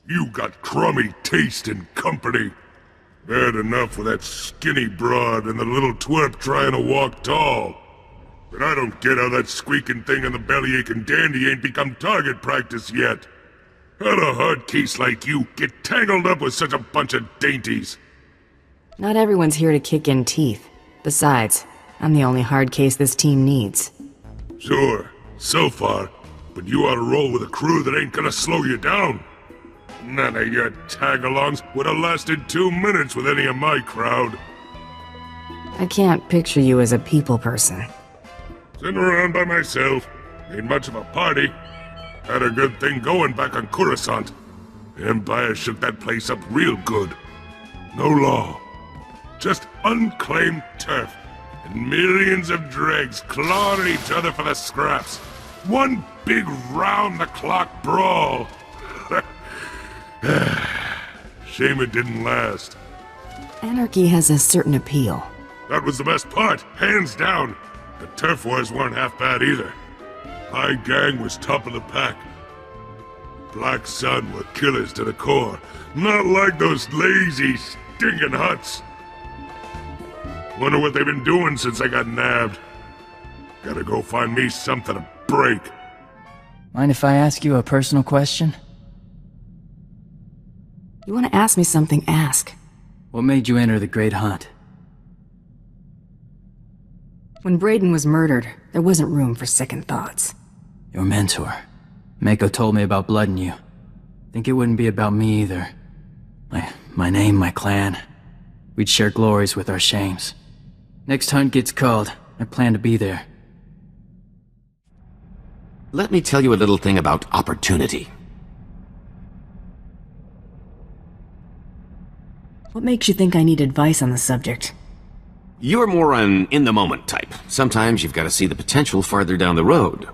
You got crummy taste and company. Bad enough with that skinny broad and the little twerp trying to walk tall. But I don't get how that squeaking thing on the belly-aching dandy ain't become target practice yet. How'd a hard case like you get tangled up with such a bunch of dainties? Not everyone's here to kick in teeth. Besides, I'm the only hard case this team needs. Sure, so far. But you ought to roll with a crew that ain't gonna slow you down. None of your tag-alongs would have lasted 2 minutes with any of my crowd. I can't picture you as a people person. Sitting around by myself. Ain't much of a party. Had a good thing going back on Coruscant. The Empire shook that place up real good. No law. Just unclaimed turf. And millions of dregs clawing each other for the scraps. One big round-the-clock brawl. Shame it didn't last. Anarchy has a certain appeal. That was the best part, hands down. The turf wars weren't half bad either. My gang was top of the pack. Black Sun were killers to the core. Not like those lazy, stinking huts. Wonder what they've been doing since I got nabbed. Gotta go find me something to break. Mind if I ask you a personal question? You want to ask me something, ask. What made you enter the Great Hunt? When Brayden was murdered, there wasn't room for second thoughts. Your mentor. Mako told me about blood in you. Think it wouldn't be about me either. My name, my clan. We'd share glories with our shames. Next hunt gets called. I plan to be there. Let me tell you a little thing about opportunity. What makes you think I need advice on the subject? You're more an in-the-moment type. Sometimes you've got to see the potential farther down the road.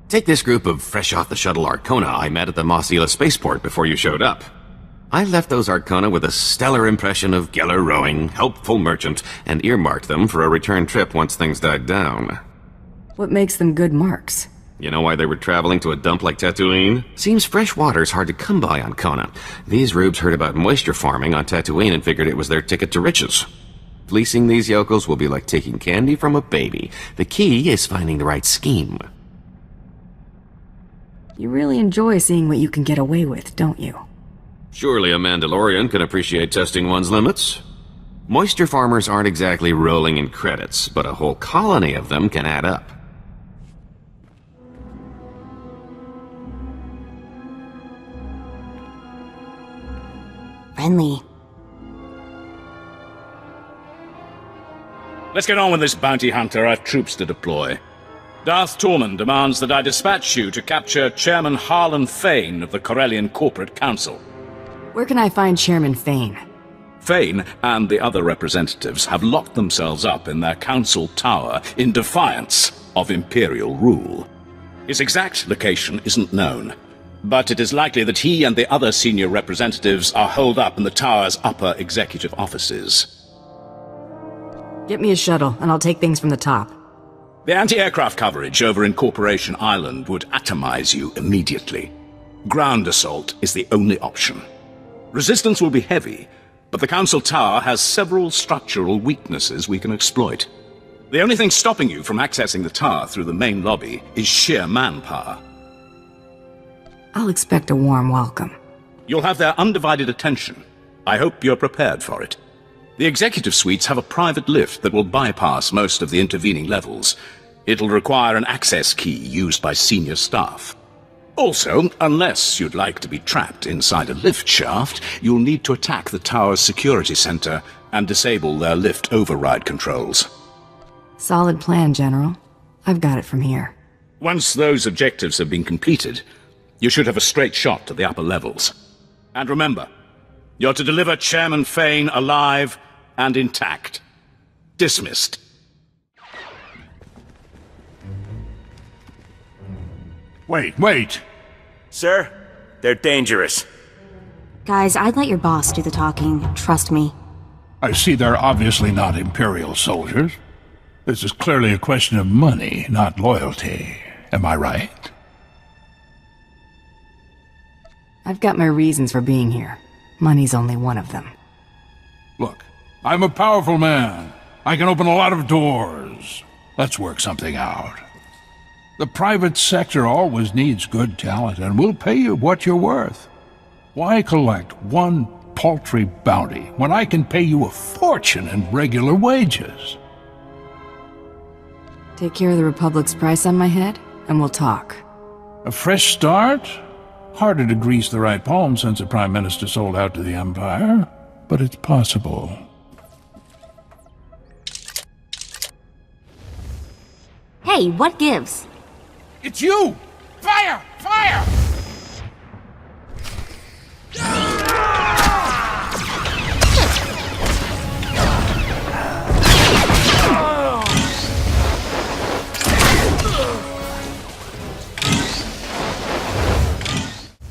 Take this group of fresh-off-the-shuttle Arcona I met at the Mosila spaceport before you showed up. I left those Arcona with a stellar impression of Geller rowing, helpful merchant, and earmarked them for a return trip once things died down. What makes them good marks? You know why they were traveling to a dump like Tatooine? Seems fresh water's hard to come by on Kona. These rubes heard about moisture farming on Tatooine and figured it was their ticket to riches. Fleecing these yokels will be like taking candy from a baby. The key is finding the right scheme. You really enjoy seeing what you can get away with, don't you? Surely a Mandalorian can appreciate testing one's limits. Moisture farmers aren't exactly rolling in credits, but a whole colony of them can add up. Friendly. Let's get on with this, bounty hunter. I've troops to deploy. Darth Tormund demands that I dispatch you to capture Chairman Harlan Fain of the Corellian Corporate Council. Where can I find Chairman Fain? Fain and the other representatives have locked themselves up in their council tower in defiance of Imperial rule. His exact location isn't known, but it is likely that he and the other senior representatives are holed up in the tower's upper executive offices. Get me a shuttle, and I'll take things from the top. The anti-aircraft coverage over in Corporation Island would atomize you immediately. Ground assault is the only option. Resistance will be heavy, but the Council Tower has several structural weaknesses we can exploit. The only thing stopping you from accessing the tower through the main lobby is sheer manpower. I'll expect a warm welcome. You'll have their undivided attention. I hope you're prepared for it. The executive suites have a private lift that will bypass most of the intervening levels. It'll require an access key used by senior staff. Also, unless you'd like to be trapped inside a lift shaft, you'll need to attack the tower's security center and disable their lift override controls. Solid plan, General. I've got it from here. Once those objectives have been completed, you should have a straight shot to the upper levels. And remember, you're to deliver Chairman Fain alive and intact. Dismissed. Wait. Sir, they're dangerous. Guys, I'd let your boss do the talking. Trust me. I see they're obviously not Imperial soldiers. This is clearly a question of money, not loyalty. Am I right? I've got my reasons for being here. Money's only one of them. Look, I'm a powerful man. I can open a lot of doors. Let's work something out. The private sector always needs good talent, and we'll pay you what you're worth. Why collect one paltry bounty when I can pay you a fortune in regular wages? Take care of the Republic's price on my head, and we'll talk. A fresh start? Harder to grease the right palm since a prime minister sold out to the Empire, but it's possible. Hey, what gives? It's you! Fire! Fire!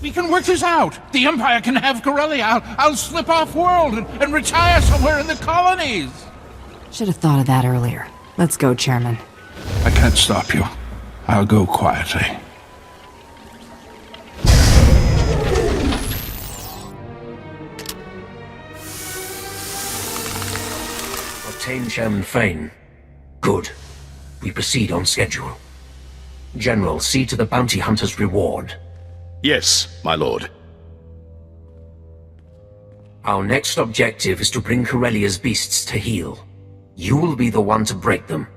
We can work this out. The Empire can have Corellia. I'll slip off world and retire somewhere in the colonies. Should have thought of that earlier. Let's go, Chairman. I can't stop you. I'll go quietly. Obtain Chairman Fain. Good. We proceed on schedule. General, see to the bounty hunter's reward. Yes, my lord. Our next objective is to bring Corellia's beasts to heel. You will be the one to break them.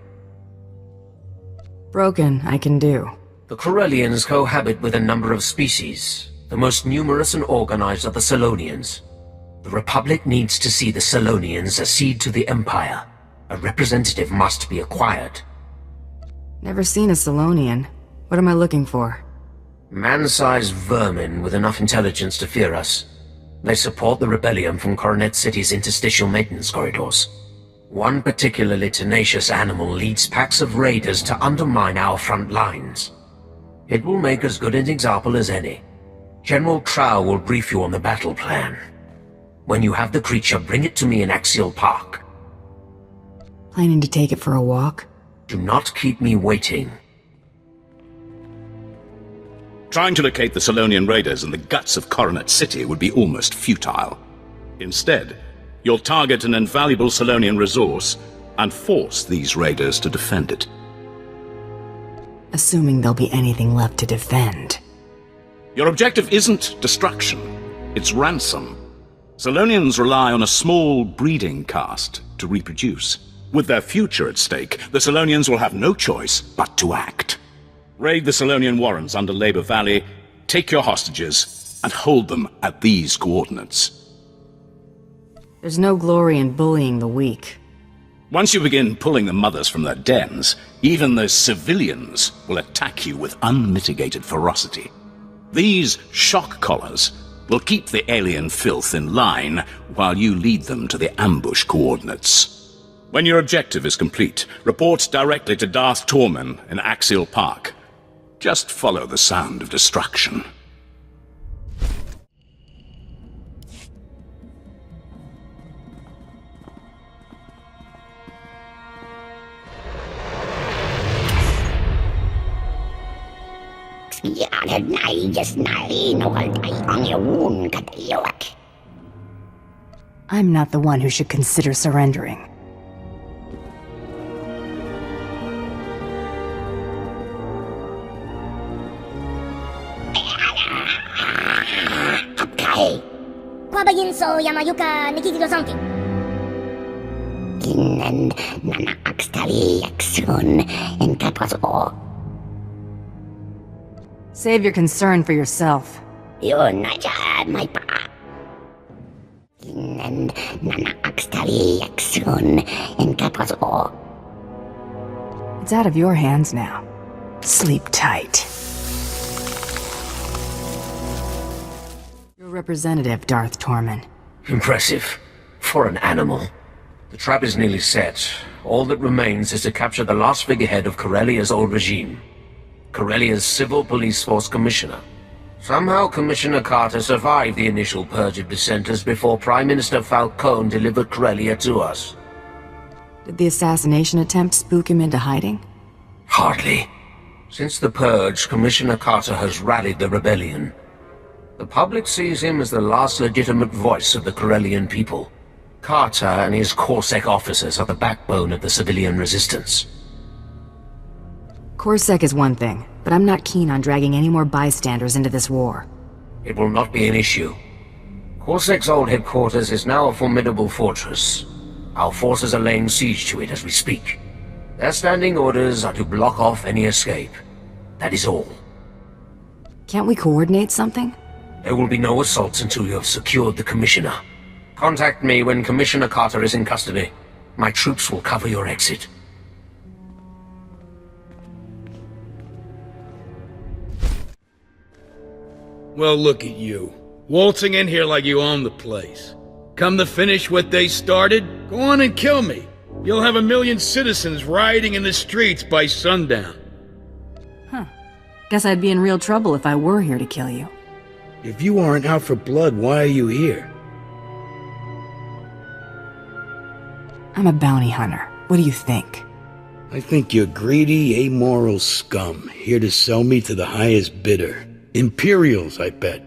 Broken, I can do. The Corellians cohabit with a number of species. The most numerous and organized are the Solonians. The Republic needs to see the Solonians accede to the Empire. A representative must be acquired. Never seen a Solonian. What am I looking for? Man-sized vermin with enough intelligence to fear us. They support the rebellion from Coronet City's interstitial maintenance corridors. One particularly tenacious animal leads packs of raiders to undermine our front lines. It will make as good an example as any. General Trow will brief you on the battle plan. When you have the creature, bring it to me in Axial Park. Planning to take it for a walk? Do not keep me waiting. Trying to locate the Solonian raiders in the guts of Coronet City would be almost futile. Instead, you'll target an invaluable Solonian resource and force these raiders to defend it. Assuming there'll be anything left to defend. Your objective isn't destruction, it's ransom. Solonians rely on a small breeding caste to reproduce. With their future at stake, the Solonians will have no choice but to act. Raid the Solonian warrens under Labor Valley, take your hostages, and hold them at these coordinates. There's no glory in bullying the weak. Once you begin pulling the mothers from their dens, even the civilians will attack you with unmitigated ferocity. These shock collars will keep the alien filth in line while you lead them to the ambush coordinates. When your objective is complete, report directly to Darth Tormen in Axial Park. Just follow the sound of destruction. I'm not the one who should consider surrendering. Save your concern for yourself. It's out of your hands now. Sleep tight. Your representative, Darth Tormen. Impressive. For an animal. The trap is nearly set. All that remains is to capture the last figurehead of Corellia's old regime. Corellia's Civil Police Force Commissioner. Somehow Commissioner Carter survived the initial purge of dissenters before Prime Minister Falcone delivered Corellia to us. Did the assassination attempt spook him into hiding? Hardly. Since the purge, Commissioner Carter has rallied the rebellion. The public sees him as the last legitimate voice of the Corellian people. Carter and his Corsair officers are the backbone of the civilian resistance. Corsair is one thing, but I'm not keen on dragging any more bystanders into this war. It will not be an issue. Corsair's old headquarters is now a formidable fortress. Our forces are laying siege to it as we speak. Their standing orders are to block off any escape. That is all. Can't we coordinate something? There will be no assaults until you have secured the Commissioner. Contact me when Commissioner Carter is in custody. My troops will cover your exit. Well, look at you. Waltzing in here like you own the place. Come to finish what they started? Go on and kill me. You'll have 1 million citizens rioting in the streets by sundown. Huh. Guess I'd be in real trouble if I were here to kill you. If you aren't out for blood, why are you here? I'm a bounty hunter. What do you think? I think you're greedy, amoral scum, here to sell me to the highest bidder. Imperials, I bet.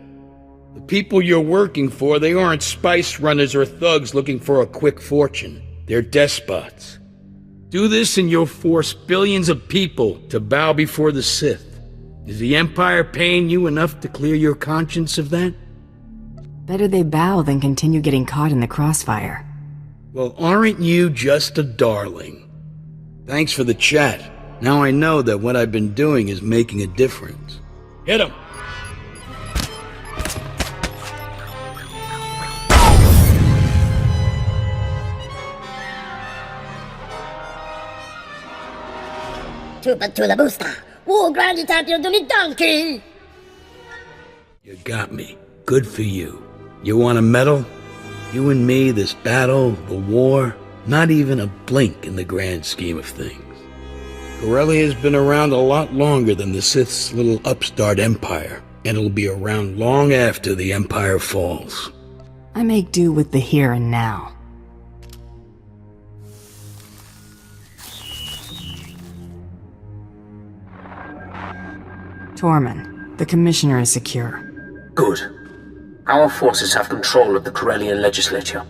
The people you're working for, they aren't spice runners or thugs looking for a quick fortune. They're despots. Do this and you'll force billions of people to bow before the Sith. Is the Empire paying you enough to clear your conscience of that? Better they bow than continue getting caught in the crossfire. Well, aren't you just a darling? Thanks for the chat. Now I know that what I've been doing is making a difference. Hit him! Tuba to the booster. War granditatio to the donkey. You got me. Good for you. You want a medal? You and me, this battle, the war, not even a blink in the grand scheme of things. Corellia has been around a lot longer than the Sith's little upstart empire, and it'll be around long after the empire falls. I make do with the here and now. Tormund, the Commissioner is secure. Good. Our forces have control of the Corellian legislature.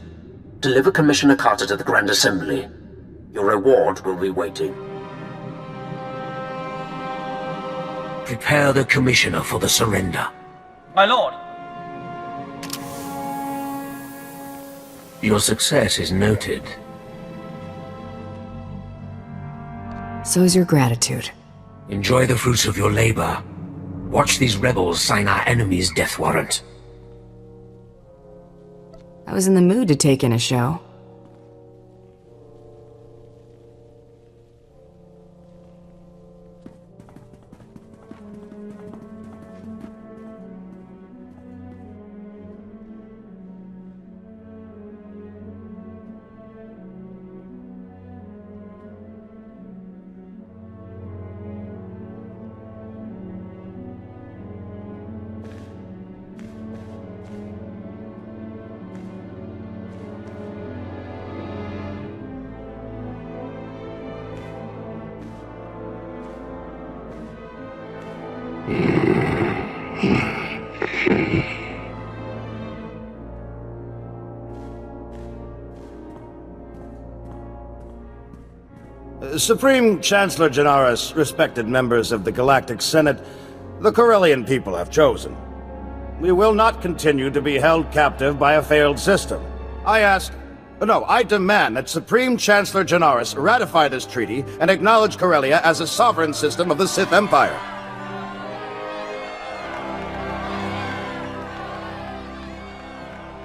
Deliver Commissioner Carter to the Grand Assembly. Your reward will be waiting. Prepare the Commissioner for the surrender. My lord! Your success is noted. So's your gratitude. Enjoy the fruits of your labor. Watch these rebels sign our enemy's death warrant. I was in the mood to take in a show. Supreme Chancellor Janaris, respected members of the Galactic Senate, the Corellian people have chosen. We will not continue to be held captive by a failed system. I demand that Supreme Chancellor Janaris ratify this treaty and acknowledge Corellia as a sovereign system of the Sith Empire.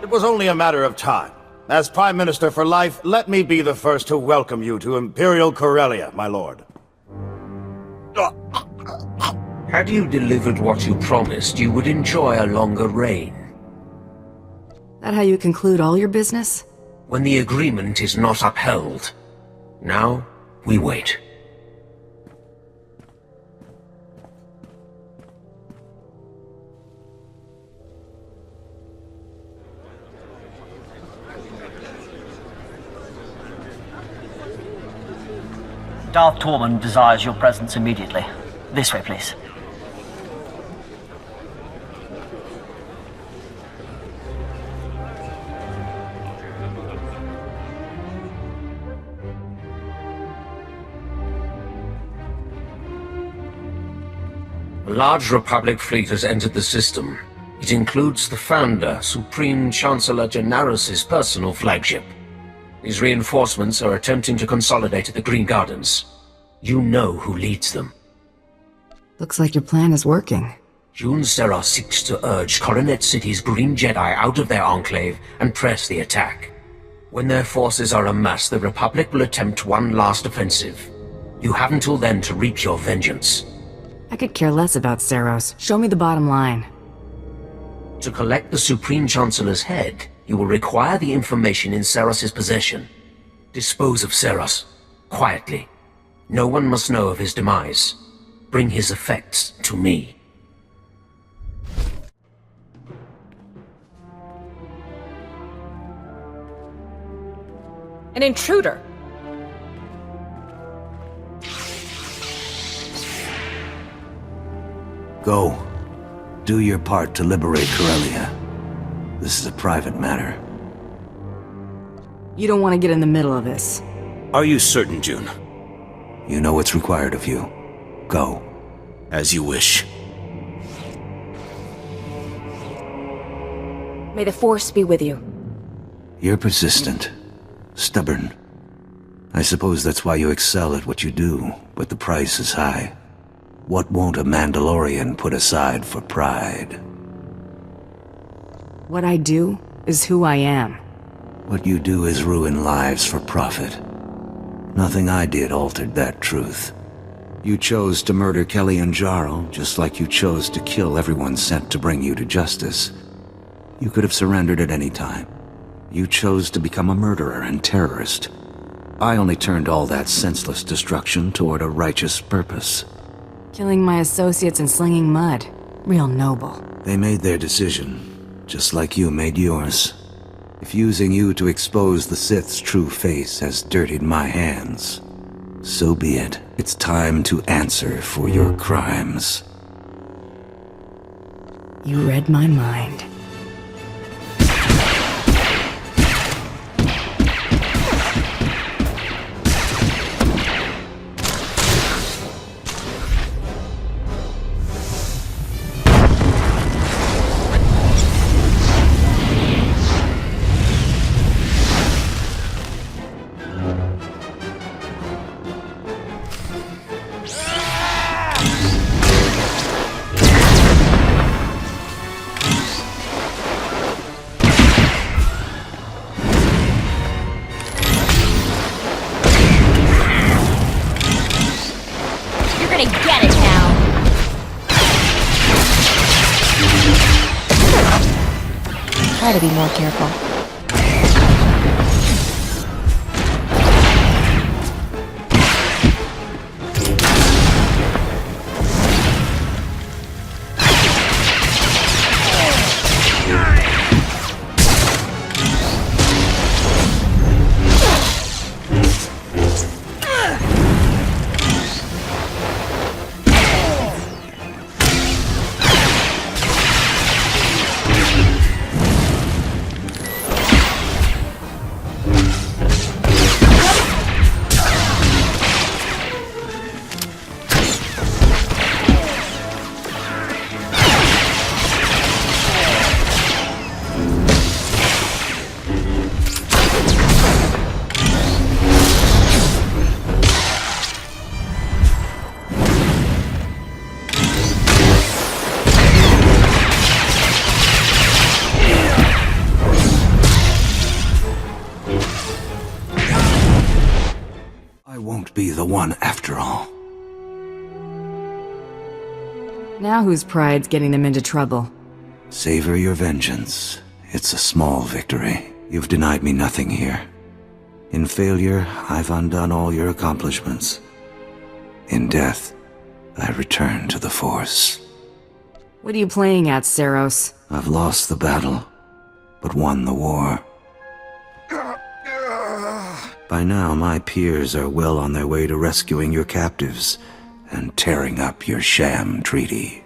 It was only a matter of time. As Prime Minister for life, let me be the first to welcome you to Imperial Corellia, my lord. Had you delivered what you promised, you would enjoy a longer reign. That how you conclude all your business? When the agreement is not upheld. Now, we wait. Darth Tormund desires your presence immediately. This way, please. A large Republic fleet has entered the system. It includes the Founder, Supreme Chancellor Jun personal flagship. These reinforcements are attempting to consolidate at the Green Gardens. You know who leads them. Looks like your plan is working. Jun Seros seeks to urge Coronet City's Green Jedi out of their enclave and press the attack. When their forces are amassed, the Republic will attempt one last offensive. You have until then to reap your vengeance. I could care less about Seros. Show me the bottom line. To collect the Supreme Chancellor's head, you will require the information in Seros's possession. Dispose of Seros, quietly. No one must know of his demise. Bring his effects to me. An intruder! Go. Do your part to liberate Corellia. This is a private matter. You don't want to get in the middle of this. Are you certain, Jun? You know what's required of you. Go. As you wish. May the Force be with you. You're persistent. Stubborn. I suppose that's why you excel at what you do, but the price is high. What won't a Mandalorian put aside for pride? What I do is who I am. What you do is ruin lives for profit. Nothing I did altered that truth. You chose to murder Kelly and Jarl, just like you chose to kill everyone sent to bring you to justice. You could have surrendered at any time. You chose to become a murderer and terrorist. I only turned all that senseless destruction toward a righteous purpose. Killing my associates and slinging mud. Real noble. They made their decision, just like you made yours. If using you to expose the Sith's true face has dirtied my hands, so be it. It's time to answer for your crimes. You read my mind. Try to be more careful. Be the one after all. Now whose pride's getting them into trouble? Savor your vengeance. It's a small victory. You've denied me nothing here. In failure, I've undone all your accomplishments. In death, I return to the Force. What are you playing at, Seros? I've lost the battle, but won the war. By now, my peers are well on their way to rescuing your captives and tearing up your sham treaty.